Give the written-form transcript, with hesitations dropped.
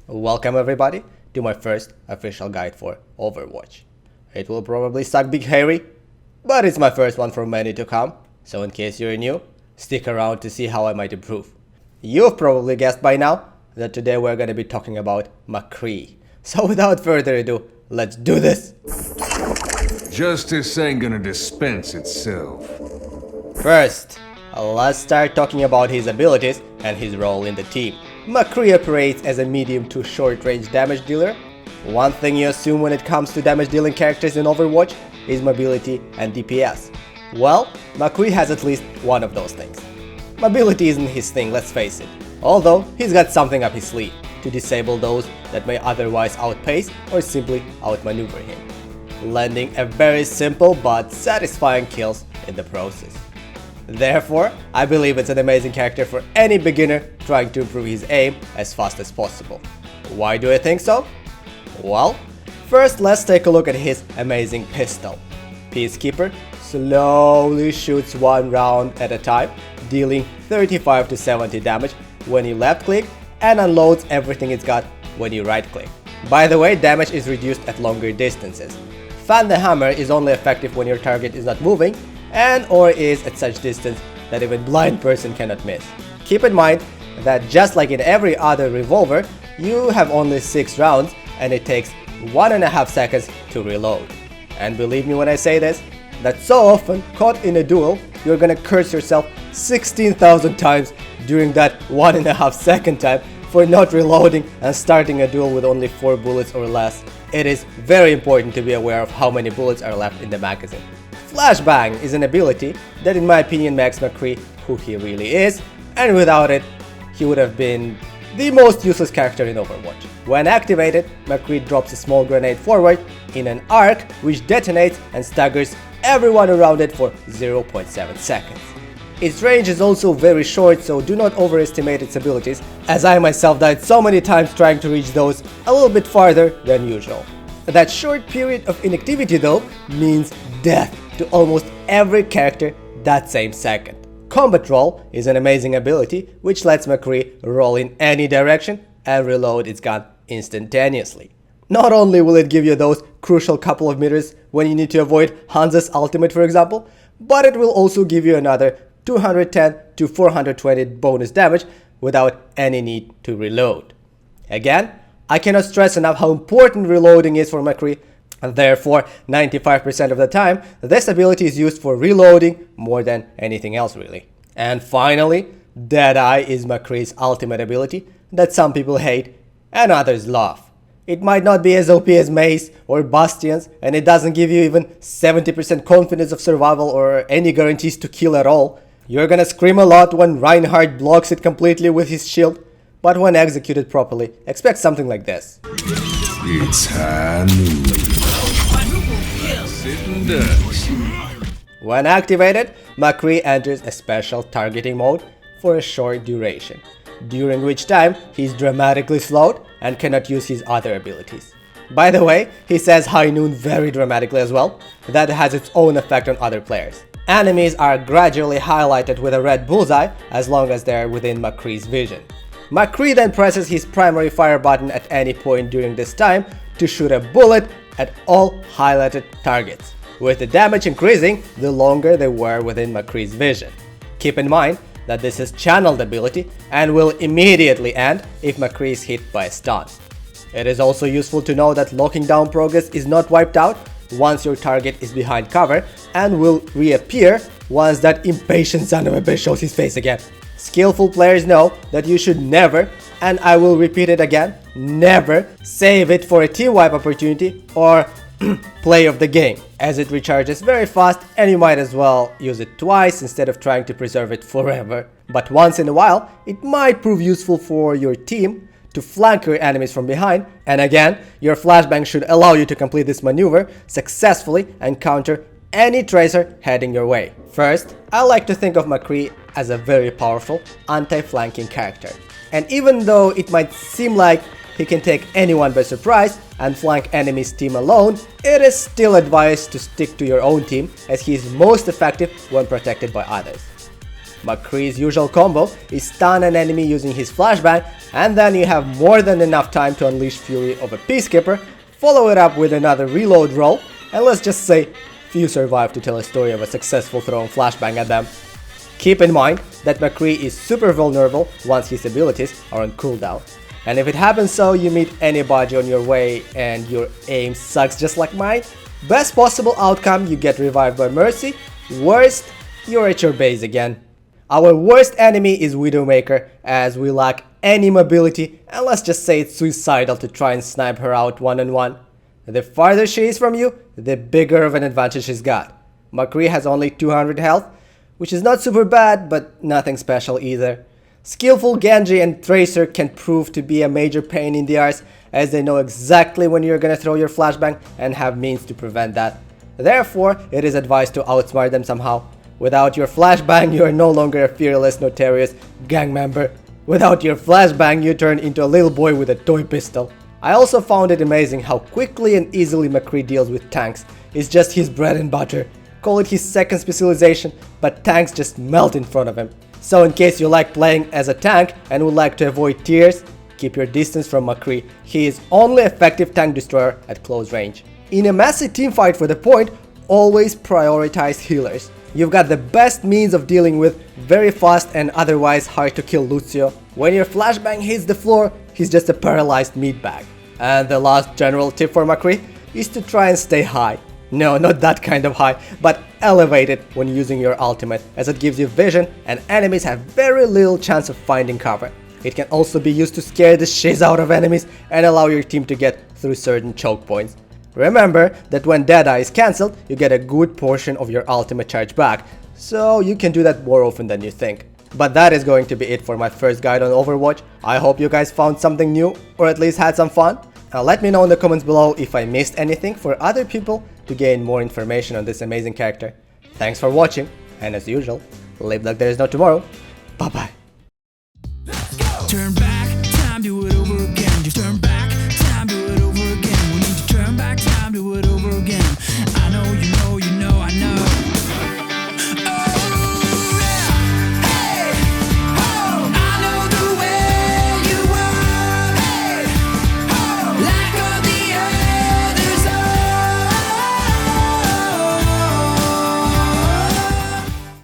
Welcome everybody to my first official guide for Overwatch. It will probably suck big hairy, but it's my first one from many to come, so in case you're new, stick around to see how I might improve. You've probably guessed by now that today we're going to be talking about McCree. So without further ado, let's do this! Justice ain't gonna dispense itself. First, let's start talking about his abilities and his role in the team. McCree operates as a medium to short range damage dealer. One thing you assume when it comes to damage dealing characters in Overwatch is mobility and DPS. Well, McCree has at least one of those things. Mobility isn't his thing, let's face it, although he's got something up his sleeve to disable those that may otherwise outpace or simply outmaneuver him, landing a very simple but satisfying kills in the process. Therefore, I believe it's an amazing character for any beginner trying to improve his aim as fast as possible. Why do I think so? Well, first let's take a look at his amazing pistol. Peacekeeper slowly shoots one round at a time, dealing 35 to 70 damage when you left click and unloads everything it's got when you right click. By the way, damage is reduced at longer distances. Fan the Hammer is only effective when your target is not moving and or is at such distance that even blind person cannot miss. Keep in mind that just like in every other revolver, you have only 6 rounds and it takes 1.5 seconds to reload. And believe me when I say this, that so often caught in a duel, you're gonna curse yourself 16,000 times during that 1.5 second time for not reloading and starting a duel with only 4 bullets or less. It is very important to be aware of how many bullets are left in the magazine. Flashbang is an ability that in my opinion makes McCree who he really is, and without it, he would have been the most useless character in Overwatch. When activated, McCree drops a small grenade forward in an arc which detonates and staggers everyone around it for 0.7 seconds. Its range is also very short, so do not overestimate its abilities, as I myself died so many times trying to reach those a little bit farther than usual. That short period of inactivity though means death to almost every character that same second. Combat Roll is an amazing ability which lets McCree roll in any direction and reload its gun instantaneously. Not only will it give you those crucial couple of meters when you need to avoid Hansa's ultimate for example, but it will also give you another 210 to 420 bonus damage without any need to reload. Again, I cannot stress enough how important reloading is for McCree, and therefore 95% of the time this ability is used for reloading more than anything else really. And finally, Deadeye is McCree's ultimate ability that some people hate and others love. It might not be as OP as Mace or Bastions, and it doesn't give you even 70% confidence of survival or any guarantees to kill at all. You're gonna scream a lot when Reinhardt blocks it completely with his shield, but when executed properly, expect something like this. It's Hanu. When activated, McCree enters a special targeting mode for a short duration, during which time he's dramatically slowed and cannot use his other abilities. By the way, he says High Noon very dramatically as well. That has its own effect on other players. Enemies are gradually highlighted with a red bullseye as long as they're within McCree's vision. McCree then presses his primary fire button at any point during this time to shoot a bullet at all highlighted targets, with the damage increasing the longer they were within McCree's vision. Keep in mind that this is channeled ability and will immediately end if McCree is hit by a stun. It is also useful to know that locking down progress is not wiped out once your target is behind cover and will reappear once that impatient son of a bitch shows his face again. Skillful players know that you should never, and I will repeat it again, never save it for a team wipe opportunity or play of the game, as it recharges very fast and you might as well use it twice instead of trying to preserve it forever. But once in a while, it might prove useful for your team to flank your enemies from behind, and again, your flashbang should allow you to complete this maneuver successfully and counter any tracer heading your way. First, I like to think of McCree as a very powerful anti-flanking character, and even though it might seem like he can take anyone by surprise and flank enemy's team alone, it is still advised to stick to your own team as he is most effective when protected by others. McCree's usual combo is stun an enemy using his flashbang, and then you have more than enough time to unleash Fury of a Peacekeeper, follow it up with another reload roll, and let's just say few survive to tell a story of a successful thrown flashbang at them. Keep in mind that McCree is super vulnerable once his abilities are on cooldown. And if it happens so you meet anybody on your way and your aim sucks just like mine, best possible outcome, you get revived by Mercy, worst, you're at your base again. Our worst enemy is Widowmaker, as we lack any mobility, and let's just say it's suicidal to try and snipe her out one-on-one. The farther she is from you, the bigger of an advantage she's got. McCree has only 200 health, which is not super bad, but nothing special either. Skillful Genji and Tracer can prove to be a major pain in the arse, as they know exactly when you're gonna throw your flashbang and have means to prevent that. Therefore, it is advised to outsmart them somehow. Without your flashbang, you are no longer a fearless, notorious gang member. Without your flashbang, you turn into a little boy with a toy pistol. I also found it amazing how quickly and easily McCree deals with tanks. It's just his bread and butter. Call it his second specialization, but tanks just melt in front of him. So in case you like playing as a tank and would like to avoid tears, keep your distance from McCree. He is only effective tank destroyer at close range. In a massive teamfight for the point, always prioritize healers. You've got the best means of dealing with very fast and otherwise hard to kill Lucio. When your flashbang hits the floor, he's just a paralyzed meatbag. And the last general tip for McCree is to try and stay high. No, not that kind of high, but elevated when using your ultimate, as it gives you vision and enemies have very little chance of finding cover. It can also be used to scare the shiz out of enemies and allow your team to get through certain choke points. Remember that when Deadeye is cancelled, you get a good portion of your ultimate charge back, so you can do that more often than you think. But that is going to be it for my first guide on Overwatch. I hope you guys found something new, or at least had some fun. Now let me know in the comments below if I missed anything for other people to gain more information on this amazing character. Thanks for watching, and as usual, live like there is no tomorrow. Bye bye.